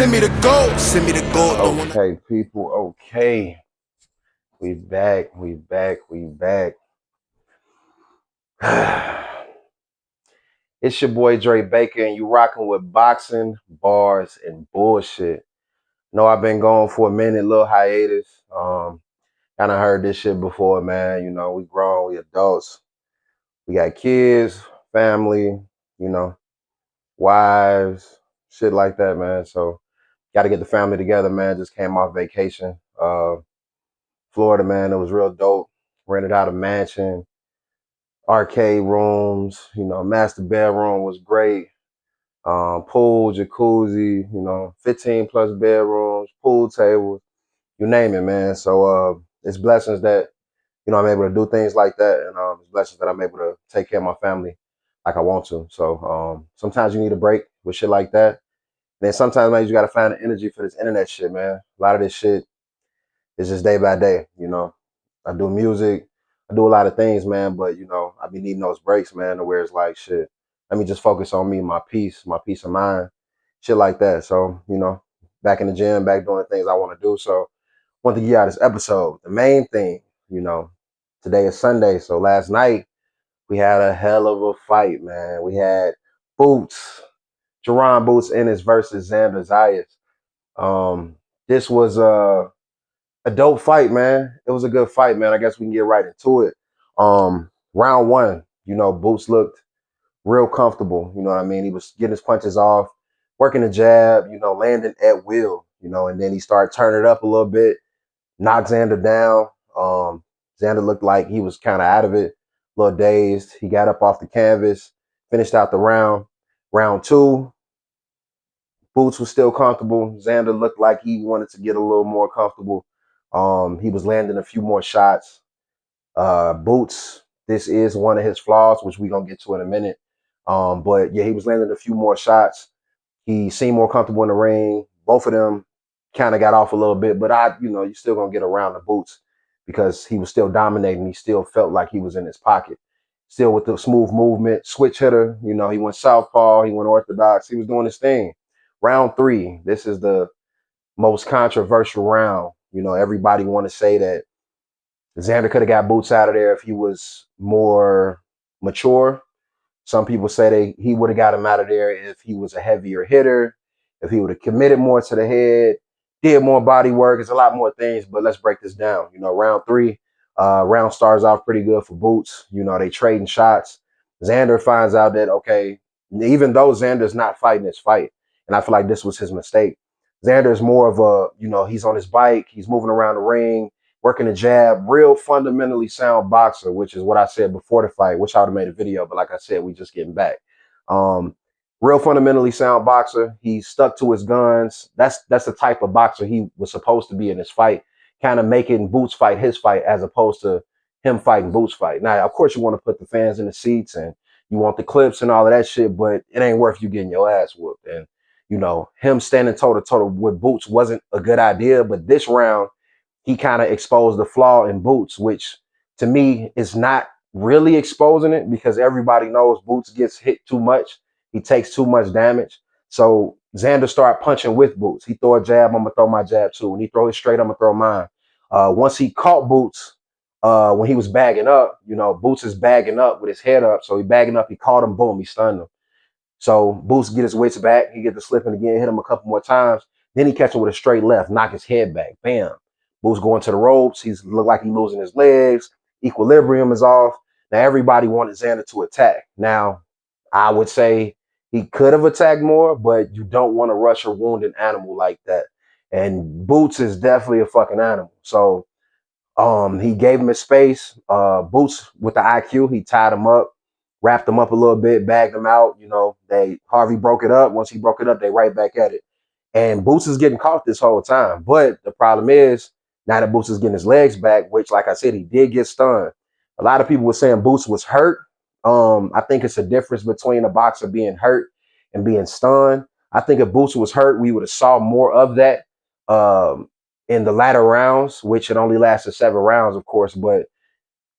Send me the gold. Send me the gold. Okay, people. Okay, we back. We back. We back. It's your boy Dre Baker, and you rocking with boxing, bars, and bullshit. Know I've been gone for a minute, little hiatus. Kind of heard this shit before, man. You know, we grown, we adults, we got kids, family, you know, wives, shit like that, man. So got to get the family together, man. Just came off vacation, Florida, man. It was real dope. Rented out a mansion, arcade rooms, you know, master bedroom was great. Pool, jacuzzi, you know, 15 plus bedrooms, pool tables, you name it, man. So it's blessings that, you know, I'm able to do things like that. And it's blessings that I'm able to take care of my family like I want to. So sometimes you need a break with shit like that. And then sometimes, man, you got to find the energy for this internet shit, man. A lot of this shit is just day by day, you know. I do music, I do a lot of things, man, but you know, I be needing those breaks, man, to where it's like shit. Let me just focus on me, my peace of mind, shit like that. So, you know, back in the gym, back doing the things I want to do. So want to get out this episode. The main thing, you know, today is Sunday. So last night we had a hell of a fight, man. We had Boots, Jaron Boots Ennis versus Xander Zayas. This was a dope fight, man. It was a good fight, man. I guess we can get right into it. Round one, you know, Boots looked real comfortable. You know what I mean? He was getting his punches off, working the jab, you know, landing at will, you know, and then he started turning it up a little bit, knocked Xander down. Xander looked like he was kind of out of it, a little dazed. He got up off the canvas, finished out the round. Round two, Boots was still comfortable. Xander looked like he wanted to get a little more comfortable. He was landing a few more shots. Boots, this is one of his flaws, which we're going to get to in a minute. But yeah, he was landing a few more shots. He seemed more comfortable in the ring. Both of them kind of got off a little bit, but you're still going to get around the Boots because he was still dominating. He still felt like he was in his pocket. Still with the smooth movement, switch hitter. You know, he went southpaw, he went orthodox. He was doing his thing. Round three, this is the most controversial round. You know, everybody want to say that Xander could have got Boots out of there if he was more mature. Some people say he would have got him out of there if he was a heavier hitter, if he would have committed more to the head, did more body work. It's a lot more things, but let's break this down. You know, round three, round starts off pretty good for Boots. You know, they trading shots. Xander finds out that, okay, even though Xander's not fighting his fight, and I feel like this was his mistake, Xander's more of a, you know, he's on his bike, he's moving around the ring, working a jab, real fundamentally sound boxer, which is what I said before the fight, which I would have made a video, but like I said, we just getting back. Um, Real fundamentally sound boxer. He stuck to his guns. That's the type of boxer he was supposed to be in this fight, kind of making Boots fight his fight as opposed to him fighting Boots fight. Now, of course, you want to put the fans in the seats and you want the clips and all of that shit, but it ain't worth you getting your ass whooped. And, you know, him standing toe to toe with Boots wasn't a good idea, but this round, he kind of exposed the flaw in Boots, which to me is not really exposing it because everybody knows Boots gets hit too much. He takes too much damage. So Xander started punching with Boots. He throw a jab, I'm going to throw my jab too. When he throw it straight, I'm going to throw mine. Once he caught Boots, when he was bagging up, you know, Boots is bagging up with his head up. So he bagging up, he caught him, boom, he stunned him. So Boots get his wits back. He get the slipping again, hit him a couple more times. Then he catch him with a straight left, knock his head back. Bam. Boots going to the ropes. He's look like he's losing his legs. Equilibrium is off. Now everybody wanted Xander to attack. Now, I would say he could have attacked more, but you don't want to rush a wounded animal like that. And Boots is definitely a fucking animal. So he gave him his space. Boots with the IQ, he tied him up, wrapped him up a little bit, bagged him out. You know, Harvey broke it up. Once he broke it up, they right back at it. And Boots is getting caught this whole time. But the problem is, now that Boots is getting his legs back, which, like I said, he did get stunned. A lot of people were saying Boots was hurt. I think it's a difference between a boxer being hurt and being stunned. I think if Boots was hurt, we would have saw more of that in the latter rounds, which it only lasted 7 rounds, of course. But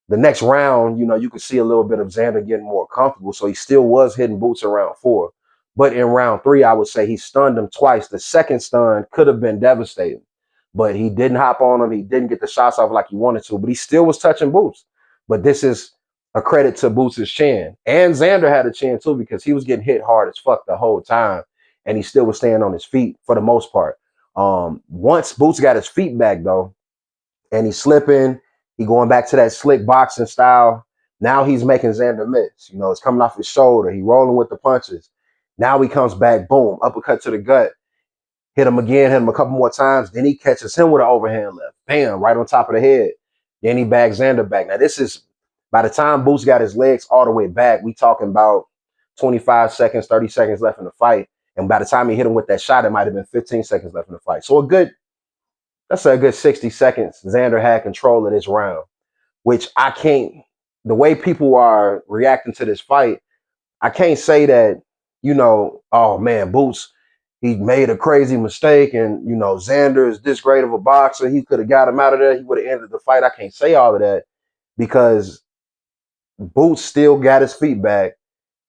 the next round, you know, you could see a little bit of Xander getting more comfortable. So he still was hitting Boots around 4. But in round 3, I would say he stunned him twice. The second stun could have been devastating, but he didn't hop on him. He didn't get the shots off like he wanted to, but he still was touching Boots. But this is a credit to Boots' chin. And Xander had a chin too, because he was getting hit hard as fuck the whole time, and he still was staying on his feet for the most part. Once Boots got his feet back though, and he's slipping, he going back to that slick boxing style. Now he's making Xander miss. You know, it's coming off his shoulder. He rolling with the punches. Now he comes back, boom, uppercut to the gut. Hit him again, hit him a couple more times. Then he catches him with an overhand left. Bam, right on top of the head. Then he bags Xander back. Now this is, by the time Boots got his legs all the way back, we talking about 25 seconds, 30 seconds left in the fight. And by the time he hit him with that shot, it might have been 15 seconds left in the fight. So that's a good 60 seconds. Xander had control of this round, which I can't, the way people are reacting to this fight, I can't say that, you know, oh man, Boots, he made a crazy mistake and, you know, Xander is this great of a boxer. He could have got him out of there. He would have ended the fight. I can't say all of that because Boots still got his feet back.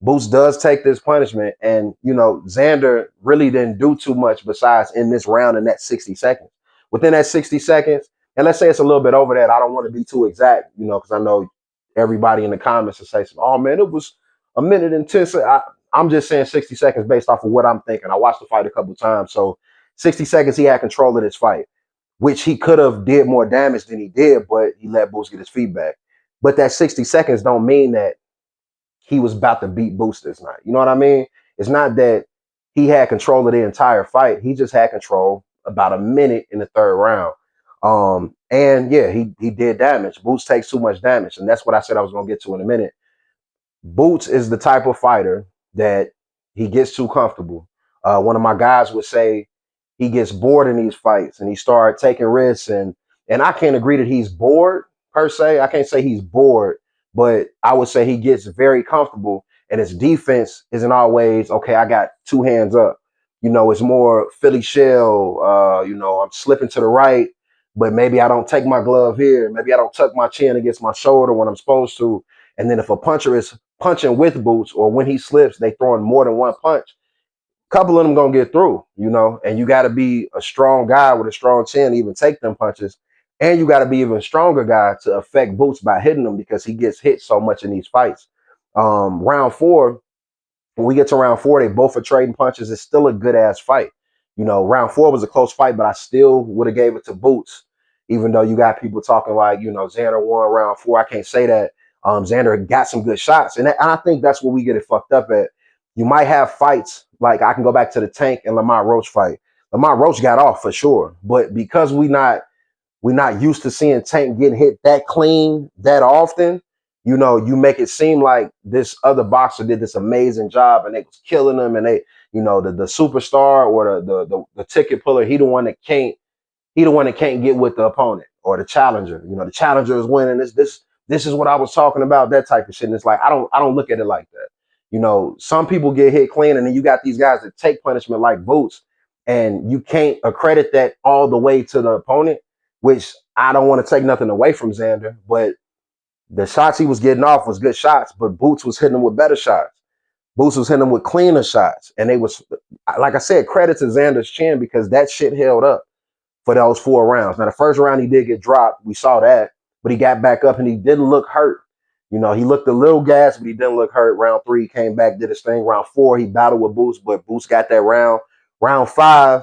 Boots does take this punishment. And, you know, Xander really didn't do too much besides in this round in that 60 seconds. Within that 60 seconds, and let's say it's a little bit over that. I don't want to be too exact, you know, because I know everybody in the comments will say, oh, man, it was a minute and 10 seconds. I'm just saying 60 seconds based off of what I'm thinking. I watched the fight a couple of times. So 60 seconds, he had control of this fight, which he could have did more damage than he did, but he let Boots get his feedback. But that 60 seconds don't mean that he was about to beat Boots this night. You know what I mean? It's not that he had control of the entire fight. He just had control about a minute in the third round. And yeah, he did damage. Boots takes too much damage. And that's what I said I was going to get to in a minute. Boots is the type of fighter that he gets too comfortable. One of my guys would say he gets bored in these fights and he started taking risks. And I can't agree that he's bored per se. I can't say he's bored, but I would say he gets very comfortable and his defense isn't always, okay, I got two hands up. You know, it's more Philly shell. You know, I'm slipping to the right, but maybe I don't take my glove here. Maybe I don't tuck my chin against my shoulder when I'm supposed to. And then if a puncher is punching with Boots or when he slips, they throwing more than one punch, a couple of them gonna get through, you know, and you got to be a strong guy with a strong chin to even take them punches. And you got to be even stronger guy to affect Boots by hitting him because he gets hit so much in these fights. Round 4, when we get to round 4, they both are trading punches. It's still a good ass fight. You know, round 4 was a close fight, but I still would have gave it to Boots, even though you got people talking like, you know, Xander won round 4. I can't say that. Xander got some good shots, and I think that's where we get it fucked up at. You might have fights like I can go back to the Tank and Lamont Roach fight. Lamont Roach got off for sure, but because we're not used to seeing Tank getting hit that clean that often. You know, you make it seem like this other boxer did this amazing job and they was killing him, and they, you know, the superstar or the ticket puller, he the one that can't get with the opponent or the challenger. You know, the challenger is winning. This is what I was talking about, that type of shit. And it's like I don't look at it like that. You know, some people get hit clean, and then you got these guys that take punishment like Boots, and you can't accredit that all the way to the opponent, which I don't want to take nothing away from Xander, but the shots he was getting off was good shots, but Boots was hitting him with better shots. Boots was hitting him with cleaner shots. And they was, like I said, credit to Xander's chin because that shit held up for those 4 rounds. Now, the first round he did get dropped. We saw that, but he got back up and he didn't look hurt. You know, he looked a little gassed, but he didn't look hurt. Round 3, he came back, did his thing. Round 4, he battled with Boots, but Boots got that round. Round 5,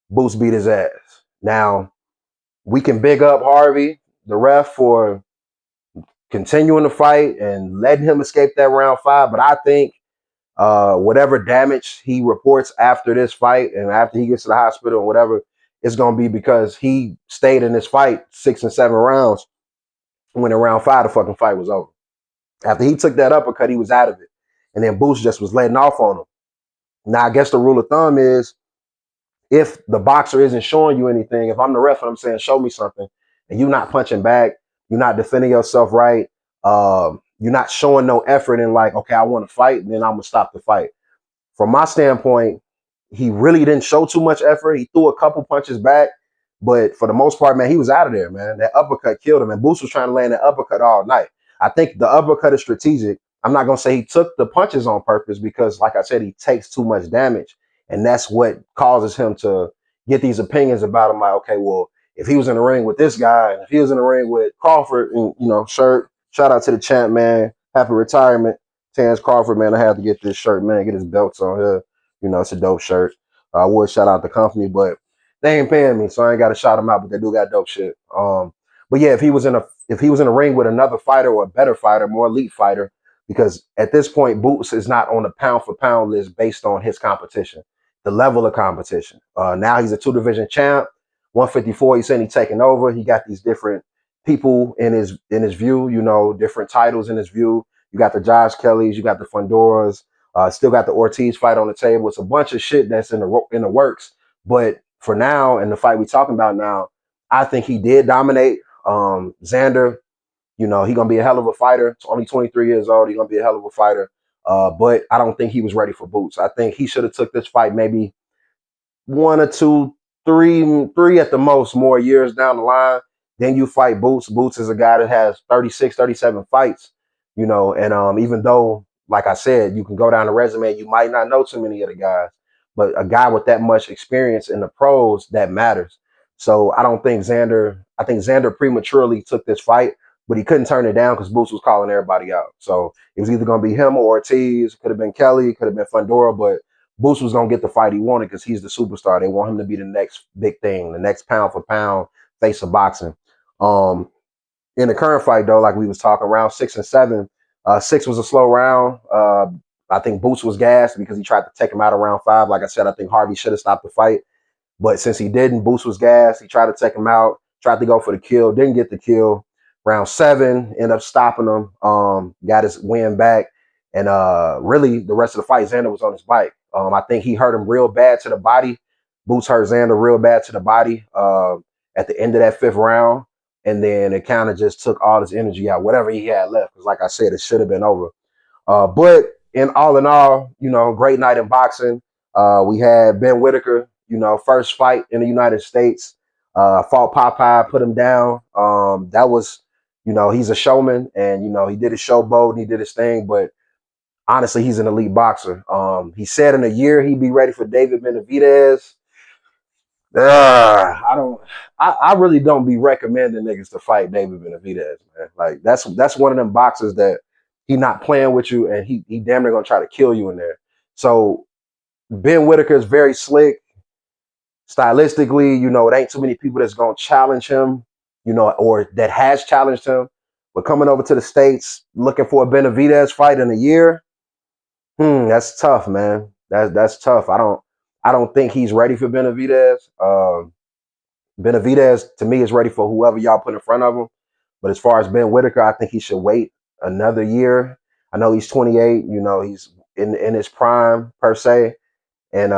Boots beat his ass. Now, we can big up Harvey, the ref, for continuing the fight and letting him escape that round 5. But I think whatever damage he reports after this fight and after he gets to the hospital or whatever, it's going to be because he stayed in this fight 6 and 7 rounds. When in round 5, the fucking fight was over. After he took that uppercut, he was out of it. And then Boots just was letting off on him. Now, I guess the rule of thumb is if the boxer isn't showing you anything, if I'm the ref and I'm saying, show me something, and you're not punching back, you're not defending yourself right, you're not showing no effort in like, okay, I want to fight, then I'm going to stop the fight. From my standpoint, he really didn't show too much effort. He threw a couple punches back, but for the most part, man, he was out of there, man. That uppercut killed him, and Boots was trying to land that uppercut all night. I think the uppercut is strategic. I'm not gonna say he took the punches on purpose because, like I said, he takes too much damage, and that's what causes him to get these opinions about him. Like, okay, well, if he was in the ring with this guy, and if he was in the ring with Crawford, and shirt. Shout out to the champ, man. Happy retirement, Terrence Crawford, man. I had to get this shirt, man. Get his belts on here. It's a dope shirt. I would shout out the company, but they ain't paying me, so I ain't got to shout them out. But they do got dope shit. But yeah, if he was in a ring with another fighter or a better fighter, more elite fighter, because at this point, Boots is not on the pound for pound list based on his competition, the level of competition. Now he's a 2-division champ, 154. He's saying he's taking over. He got these different people in his view, different titles in his view. You got the Josh Kellys, you got the Fondoras, still got the Ortiz fight on the table. It's a bunch of shit that's in the works. But for now, and the fight we're talking about now, I think he did dominate. Xander, he gonna be a hell of a fighter. He's only 23 years old. He's gonna be a hell of a fighter. But I don't think he was ready for Boots. I think he should have took this fight maybe 1 or 2, 3 at the most more years down the line. Then you fight Boots. Boots is a guy that has 36, 37 fights, and even though, like I said, you can go down the resume, you might not know too many of the guys, but a guy with that much experience in the pros, that matters. So I think Xander prematurely took this fight, but he couldn't turn it down because Boots was calling everybody out. So it was either going to be him or Ortiz. Could have been K.Y.L.E, could have been Fundora, but Boots was gonna get the fight he wanted because he's the superstar. They want him to be the next big thing, the next pound for pound face of boxing. Um, in the current fight though, like we was talking, round 6 and 7, 6 was a slow round. I think Boots was gassed because he tried to take him out around 5. Like I said, I think Harvey should have stopped the fight. But since he didn't, Boots was gassed. He tried to take him out, tried to go for the kill, didn't get the kill. Round 7, ended up stopping him, got his win back. And really, the rest of the fight, Xander was on his bike. I think he hurt him real bad to the body. Boots hurt Xander real bad to the body at the end of that 5th round. And then it kind of just took all his energy out, whatever he had left. Because like I said, it should have been over. But in all, great night in boxing. We had Ben Whitaker, first fight in the United States. Fought Popeye, put him down. That was, he's a showman, and he did his showboat and he did his thing. But honestly, he's an elite boxer. He said in a year he'd be ready for David Benavidez. I really don't be recommending niggas to fight David Benavidez, man. Like that's one of them boxers that he not playing with you, and he damn near gonna try to kill you in there. So Ben Whitaker is very slick stylistically. It ain't too many people that's gonna challenge him, or that has challenged him. But coming over to the States looking for a Benavidez fight in a year, that's tough, man. That's tough. I don't think he's ready for Benavidez. Benavidez, to me, is ready for whoever y'all put in front of him. But as far as Ben Whitaker, I think he should wait another year. I know he's 28. He's in his prime, per se. And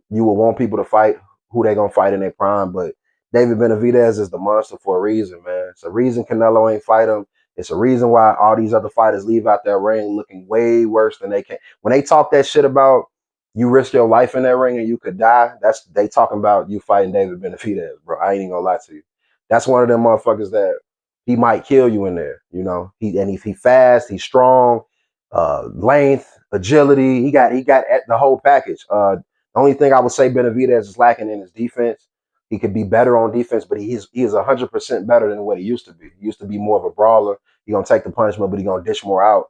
you will want people to fight who they going to fight in their prime. But David Benavidez is the monster for a reason, man. It's a reason Canelo ain't fight him. It's a reason why all these other fighters leave out that ring looking way worse than they can. When they talk that shit about you risk your life in that ring and you could die, they talking about you fighting David Benavidez, bro. I ain't even gonna lie to you. That's one of them motherfuckers that he might kill you in there. He fast, he's strong, length, agility. He got the whole package. The only thing I would say Benavidez is lacking in his defense. He could be better on defense, but he is 100% better than what he used to be. He used to be more of a brawler. He's gonna take the punishment, but he's gonna dish more out.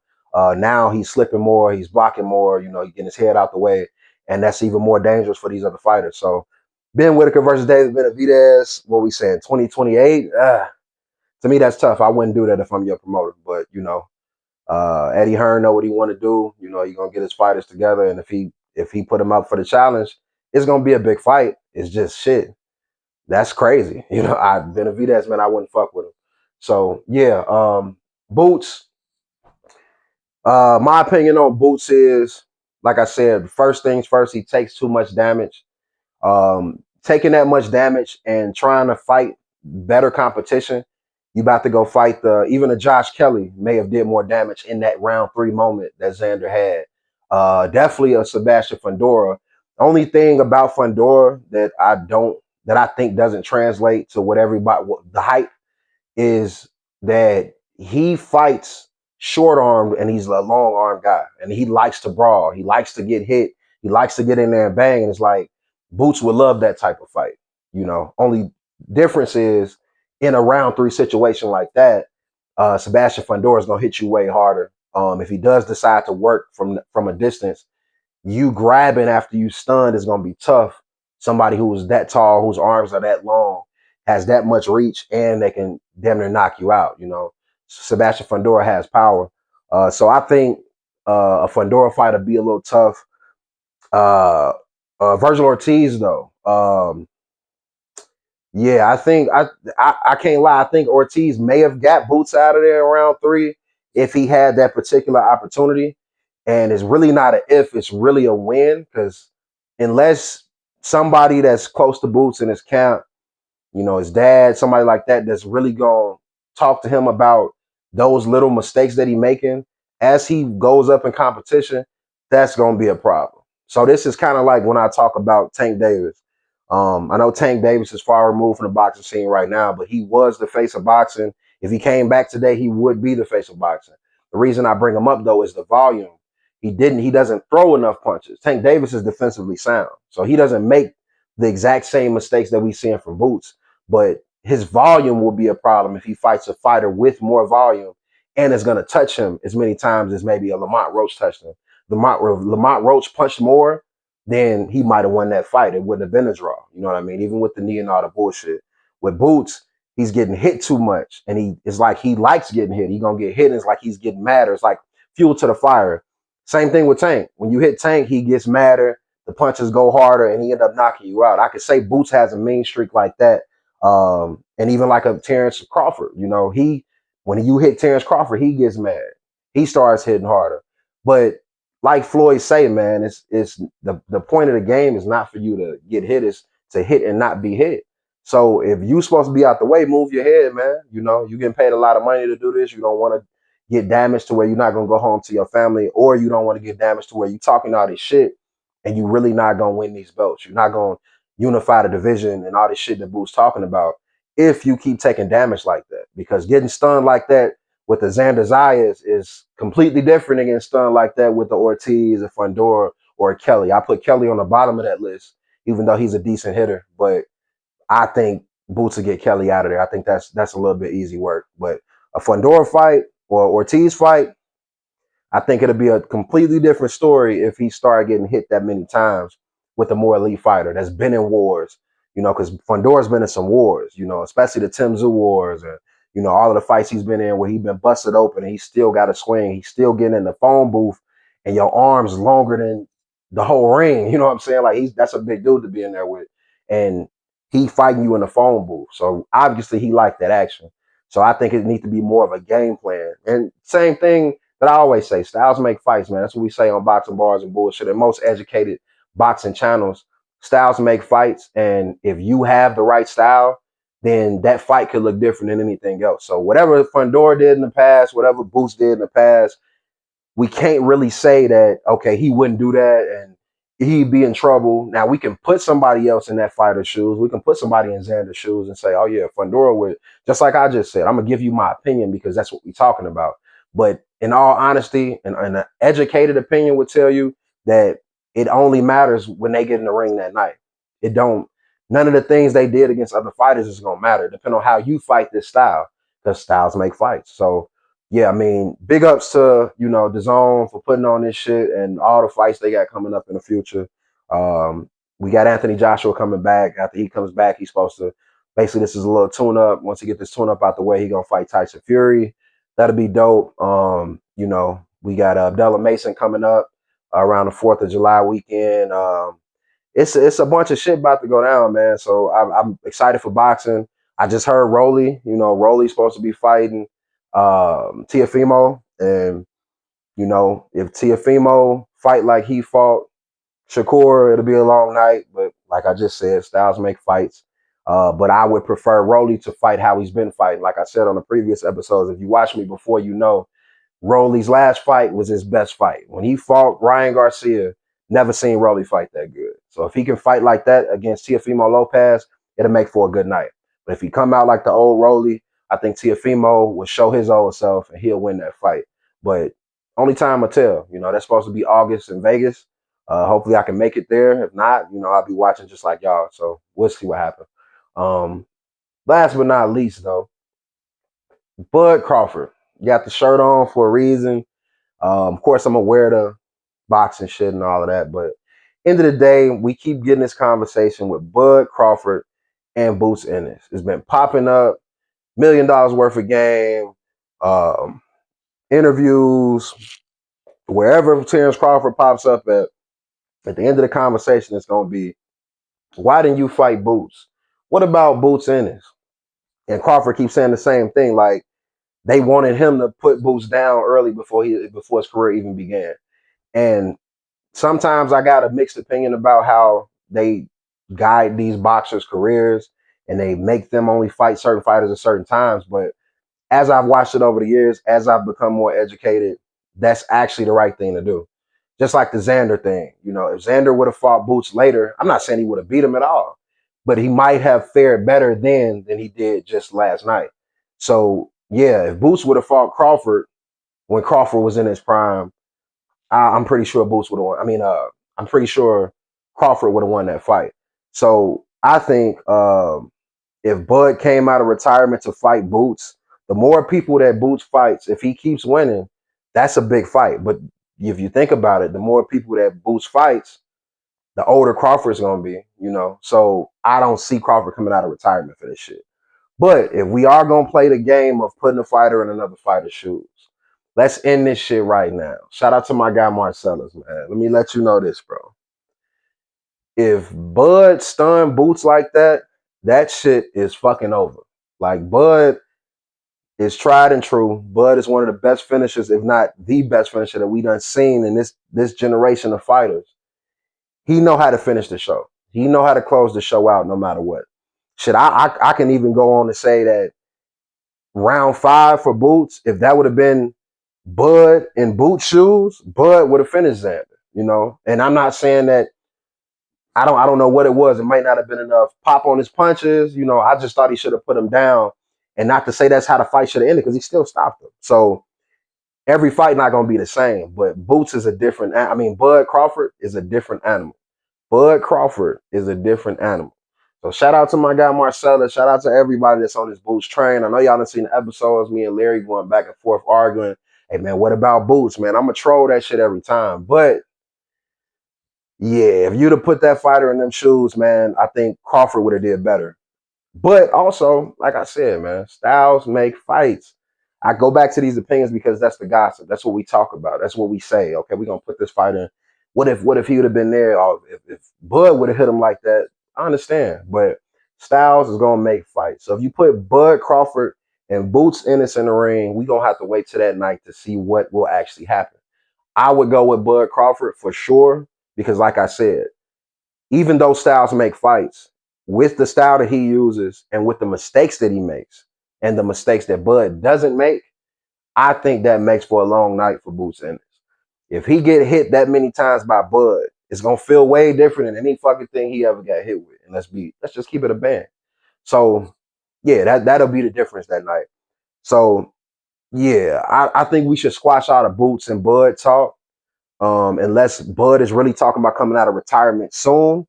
Now he's slipping more, he's blocking more, he's getting his head out the way, and that's even more dangerous for these other fighters. So Ben Whitaker versus David Benavidez, what we saying, 2028? To me, that's tough. I wouldn't do that if I'm your promoter, but Eddie Hearn know what he want to do. He's gonna get his fighters together, and if he put him up for the challenge, it's gonna be a big fight. It's just shit. That's crazy. Benavidez, man, I wouldn't fuck with him. So yeah, Boots. My opinion on Boots is, like I said, first things first, he takes too much damage. Taking that much damage and trying to fight better competition, you about to go fight even a Josh Kelley may have did more damage in that round 3 moment that Xander had. Definitely a Sebastian Fundora. Only thing about Fundora that I think doesn't translate to what everybody, the hype is that he fights short armed and he's a long arm guy, and he likes to brawl. He likes to get hit. He likes to get in there and bang. And it's like Boots would love that type of fight. Only difference is in a round 3 situation like that, Sebastian Fundora is gonna hit you way harder. If he does decide to work from a distance, you grabbing after you stunned is gonna be tough. Somebody who is that tall, whose arms are that long, has that much reach, and they can damn near knock you out. Sebastian Fundora has power, so I think a Fundora fight would be a little tough. Virgil Ortiz though, yeah, I think I can't lie. I think Ortiz may have got Boots out of there in round 3 if he had that particular opportunity. And it's really not an if, it's really a win, because unless somebody that's close to Boots in his camp, his dad, somebody like that, that's really going to talk to him about those little mistakes that he making as he goes up in competition, that's going to be a problem. So this is kind of like when I talk about Tank Davis. I know Tank Davis is far removed from the boxing scene right now, but he was the face of boxing. If he came back today, he would be the face of boxing. The reason I bring him up, though, is the volume. He doesn't throw enough punches. Tank Davis is defensively sound, so he doesn't make the exact same mistakes that we seeing from Boots, but his volume will be a problem if he fights a fighter with more volume and is going to touch him as many times as maybe a Lamont Roach touched him. Lamont Roach punched more, then he might have won that fight. It wouldn't have been a draw. You know what I mean? Even with the knee and all the bullshit. With Boots, he's getting hit too much, and it's like he likes getting hit. He's going to get hit, and it's like he's getting madder. It's like fuel to the fire. Same thing with Tank. When you hit Tank, he gets madder. The punches go harder, and he end up knocking you out. I could say Boots has a mean streak like that. And even like a Terrence Crawford, when you hit Terrence Crawford, he gets mad. He starts hitting harder. But like Floyd say, man, it's the point of the game is not for you to get hit, it's to hit and not be hit. So if you supposed to be out the way, move your head, man. You getting paid a lot of money to do this. You don't want to get damaged to where you're not gonna go home to your family, or you don't want to get damaged to where you're talking all this shit and you really not gonna win these belts. You're not gonna unify the division and all this shit that Boo's talking about if you keep taking damage like that. Because getting stunned like that with the Xander Zayas is completely different than getting stunned like that with the Ortiz, a Fundora, or a K.Y.L.E. I put K.Y.L.E. on the bottom of that list, even though he's a decent hitter. But I think Boots will get K.Y.L.E. out of there. I think that's a little bit easy work. But a Fundora fight or Ortiz fight, I think it'll be a completely different story if he started getting hit that many times with a more elite fighter that's been in wars, because Fondora's been in some wars, especially the Tim Tszyu wars and, all of the fights he's been in where he's been busted open and he still got a swing. He's still getting in the phone booth and your arm's longer than the whole ring. You know what I'm saying? Like that's a big dude to be in there with. And he fighting you in the phone booth. So obviously he liked that action. So I think it needs to be more of a game plan. And same thing that I always say, styles make fights, man. That's what we say on boxing bars and bullshit. And most educated boxing channels, styles make fights. And if you have the right style, then that fight could look different than anything else. So whatever Fundora did in the past, whatever Boots did in the past, we can't really say that, okay, he wouldn't do that and he'd be in trouble. Now we can put somebody else in that fighter's shoes. We can put somebody in Xander's shoes and say, oh yeah, Fundora would, just like I just said, I'm gonna give you my opinion because that's what we're talking about. But in all honesty, and an educated opinion would tell you that it only matters when they get in the ring that night. It don't, none of the things they did against other fighters is gonna matter, depending on how you fight this style, because styles make fights. So yeah, I mean, big ups to, DAZN for putting on this shit and all the fights they got coming up in the future. We got Anthony Joshua coming back. After he comes back, he's supposed to, basically this is a little tune-up. Once he get this tune-up out the way, he gonna fight Tyson Fury. That'll be dope. We got Abdullah Mason coming up around the 4th of July weekend. It's a bunch of shit about to go down, man. So I'm excited for boxing. I just heard Rolly, Rolly's supposed to be fighting Teofimo, and if Teofimo fight like he fought Shakur, it'll be a long night. But like I just said, styles make fights. But I would prefer Rolly to fight how he's been fighting. Like I said on the previous episodes, if you watch me before, Rolly's last fight was his best fight. When he fought Ryan Garcia, never seen Rolly fight that good. So if he can fight like that against Teofimo Lopez, it'll make for a good night. But if he come out like the old Rolly, I think Teofimo will show his old self and he'll win that fight. But only time will tell. You know, that's supposed to be August in Vegas. Hopefully I can make it there. If not, you know, I'll be watching just like y'all. So we'll see what happens. Last but not least, though, Bud Crawford. You got the shirt on for a reason. Of course, I'm aware of the boxing shit and all of that, but end of the day, we keep getting this conversation with Bud Crawford and Boots Ennis. It's been popping up, $1 million worth of game, um, interviews, wherever Terrence Crawford pops up at the end of the conversation, it's going to be, why didn't you fight Boots? What about Boots Ennis? And Crawford keeps saying the same thing, like they wanted him to put Boots down early before his career even began. And sometimes I got a mixed opinion about how they guide these boxers' careers and they make them only fight certain fighters at certain times. But as I've watched it over the years, as I've become more educated, that's actually the right thing to do. Just like the Xander thing. You know, if Xander would have fought Boots later, I'm not saying he would have beat him at all, but he might have fared better then than he did just last night. So, yeah, if Boots would have fought Crawford when Crawford was in his prime, I'm pretty sure Boots would have won. I mean, I'm pretty sure Crawford would have won that fight. So I think if Bud came out of retirement to fight Boots, the more people that Boots fights, if he keeps winning, that's a big fight. But if you think about it, the more people that Boots fights, the older Crawford's gonna be, you know. So I don't see Crawford coming out of retirement for this shit. But if we are gonna play the game of putting a fighter in another fighter's shoes, let's end this shit right now. Shout out to my guy Marcellus, man. Let me let you know this, bro. If Bud stunned Boots like that, that shit is fucking over. Like Bud is tried and true. Bud is one of the best finishers, if not the best finisher that we done seen in this generation of fighters. He know how to finish the show. He know how to close the show out no matter what. Shit, I can even go on to say that round 5 for Boots, if that would have been Bud in Boots shoes, Bud would have finished Xander, you know. And I'm not saying that I don't know what it was. It might not have been enough pop on his punches. You know, I just thought he should have put him down. And not to say that's how the fight should have ended, because he still stopped him. So every fight not gonna be the same. But Boots is a different. I mean, Bud Crawford is a different animal. Bud Crawford is a different animal. So shout out to my guy Marcella. Shout out to everybody that's on this Boots train. I know y'all done seen the episodes. Me and Larry going back and forth arguing. Hey man, what about Boots, man? I'm gonna troll that shit every time. But yeah, if you'd have put that fighter in them shoes, man, I think Crawford would have did better. But also, like I said, man, styles make fights. I go back to these opinions because that's the gossip. That's what we talk about. That's what we say. Okay, we're gonna put this fight in. What if he would have been there? Or if Bud would have hit him like that, I understand. But Styles is gonna make fights. So if you put Bud Crawford and Boots Ennis in the ring, we gonna have to wait till that night to see what will actually happen. I would go with Bud Crawford for sure, because like I said, even though Styles make fights, with the style that he uses and with the mistakes that he makes and the mistakes that Bud doesn't make, I think that makes for a long night for Boots Ennis. If he get hit that many times by Bud, it's gonna feel way different than any fucking thing he ever got hit with. And let's just keep it a band. So yeah, that'll be the difference that night. So yeah, I think we should squash out of Boots and Bud talk. Unless Bud is really talking about coming out of retirement soon,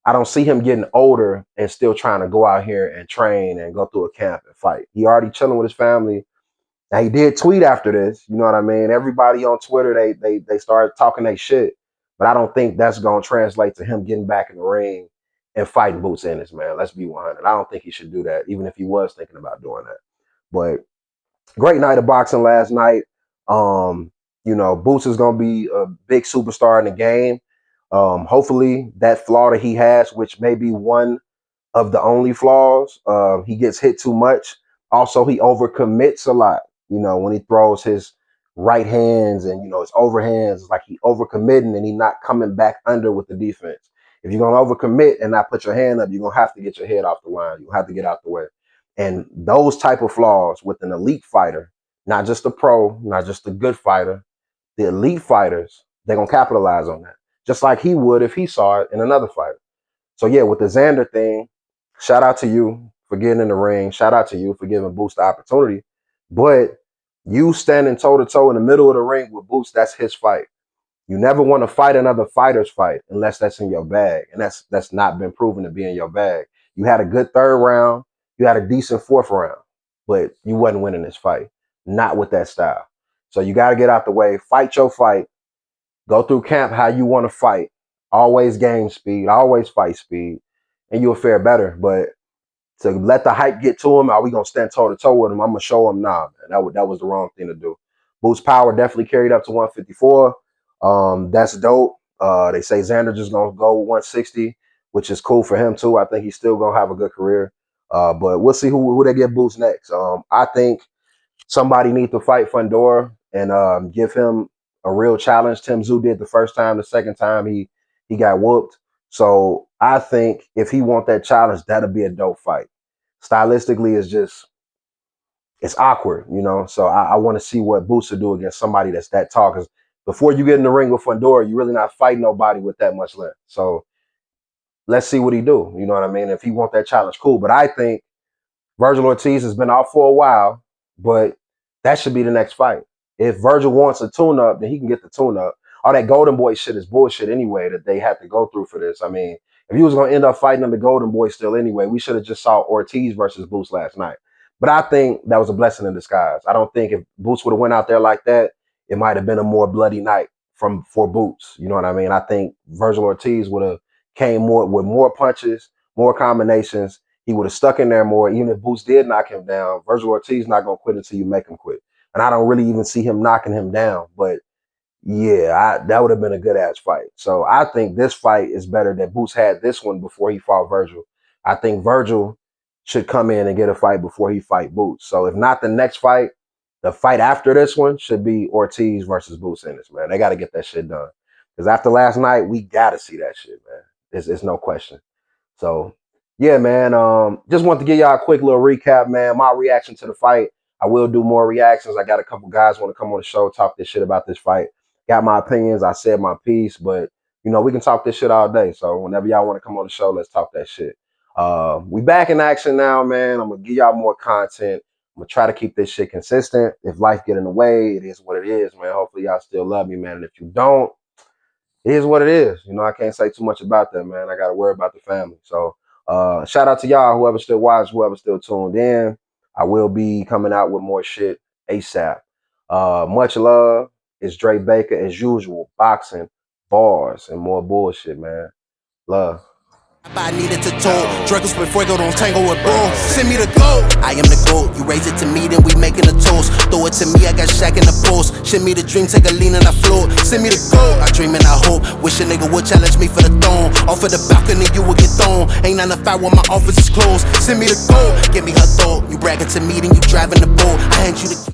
I don't see him getting older and still trying to go out here and train and go through a camp and fight. He already chilling with his family. Now he did tweet after this, you know what I mean? Everybody on Twitter, they started talking their shit. But I don't think that's gonna translate to him getting back in the ring and fighting Boots Ennis, man. Let's be 100. I don't think he should do that, even if he was thinking about doing that. But great night of boxing last night. Um, you know, Boots is gonna be a big superstar in the game. Hopefully that flaw that he has, which may be one of the only flaws, he gets hit too much. Also, he overcommits a lot. You know, when he throws his right hands and, you know, his overhands, it's like he overcommitting and he not coming back under with the defense. If you're going to overcommit and not put your hand up, you're going to have to get your head off the line. You have to get out the way. And those type of flaws with an elite fighter, not just a pro, not just a good fighter, the elite fighters, they're going to capitalize on that. Just like he would if he saw it in another fighter. So yeah, with the Xander thing, shout out to you for getting in the ring. Shout out to you for giving Boost the opportunity. But You standing toe to toe in the middle of the ring with Boots, that's his fight. You never want to fight another fighter's fight unless that's in your bag. And that's not been proven to be in your bag. You had a good third round, you had a decent fourth round, but you wasn't winning this fight. Not with that style. So you got to get out the way, fight your fight, go through camp how you want to fight. Always game speed, always fight speed, and you'll fare better. But to let the hype get to him, are we gonna stand toe to toe with him? I'm gonna show him, nah, man, that was the wrong thing to do. Boots power definitely carried up to 154. That's dope. They say Xander just gonna go 160, which is cool for him too. I think he's still gonna have a good career. But we'll see who they get Boots next. I think somebody needs to fight Fundora and give him a real challenge. Tim Tszyu did the first time. The second time he got whooped. So I think if he want that challenge, that'll be a dope fight. Stylistically, it's awkward, you know. So I want to see what Boots will do against somebody that's that tall. Because before you get in the ring with Fundora, you're really not fighting nobody with that much length. So let's see what he do. You know what I mean? If he want that challenge, cool. But I think Virgil Ortiz has been out for a while, but that should be the next fight. If Virgil wants a tune-up, then he can get the tune-up. All that Golden Boy shit is bullshit anyway that they had to go through for this. I mean, if he was going to end up fighting the Golden Boy still anyway, we should have just saw Ortiz versus Boots last night. But I think that was a blessing in disguise. I don't think if Boots would have went out there like that, it might have been a more bloody night for Boots. You know what I mean? I think Virgil Ortiz would have came more with more punches, more combinations. He would have stuck in there more. Even if Boots did knock him down, Virgil Ortiz not going to quit until you make him quit. And I don't really even see him knocking him down. But yeah, that would have been a good ass fight. So I think this fight is better that Boots had this one before he fought Virgil. I think Virgil should come in and get a fight before he fight Boots. So if not the next fight, the fight after this one should be Ortiz versus Boots Ennis, man. They got to get that shit done. Because after last night, we got to see that shit, man. It's no question. So yeah, man. Just want to give y'all a quick little recap, man. My reaction to the fight. I will do more reactions. I got a couple guys want to come on the show, talk this shit about this fight. Got my opinions. I said my piece, but you know, we can talk this shit all day. So whenever y'all want to come on the show, let's talk that shit. We back in action now, man. I'm gonna give y'all more content. I'm gonna try to keep this shit consistent. If life get in the way, it is what it is, man. Hopefully y'all still love me, man. And if you don't, it is what it is. You know, I can't say too much about that, man. I got to worry about the family. So shout out to y'all, whoever still watched, whoever still tuned in. I will be coming out with more shit ASAP. Much love. It's Dre Baker as usual. Boxing, bars, and more bullshit, man. Love. I needed to talk. Dragons with Fuego don't tango with bull. Send me the gold. I am the goat. You raise it to me, then we making a toast. Throw it to me, I got Shaq in the post. Send me the dream, take a lean and I float. Send me the gold. I dream and I hope. Wish a nigga would challenge me for the throne. Off of the balcony, you would get thrown. Ain't 9 to 5 when my office is closed. Send me the gold. Give me her thought. You bragging to me, then you driving the boat. I hand you the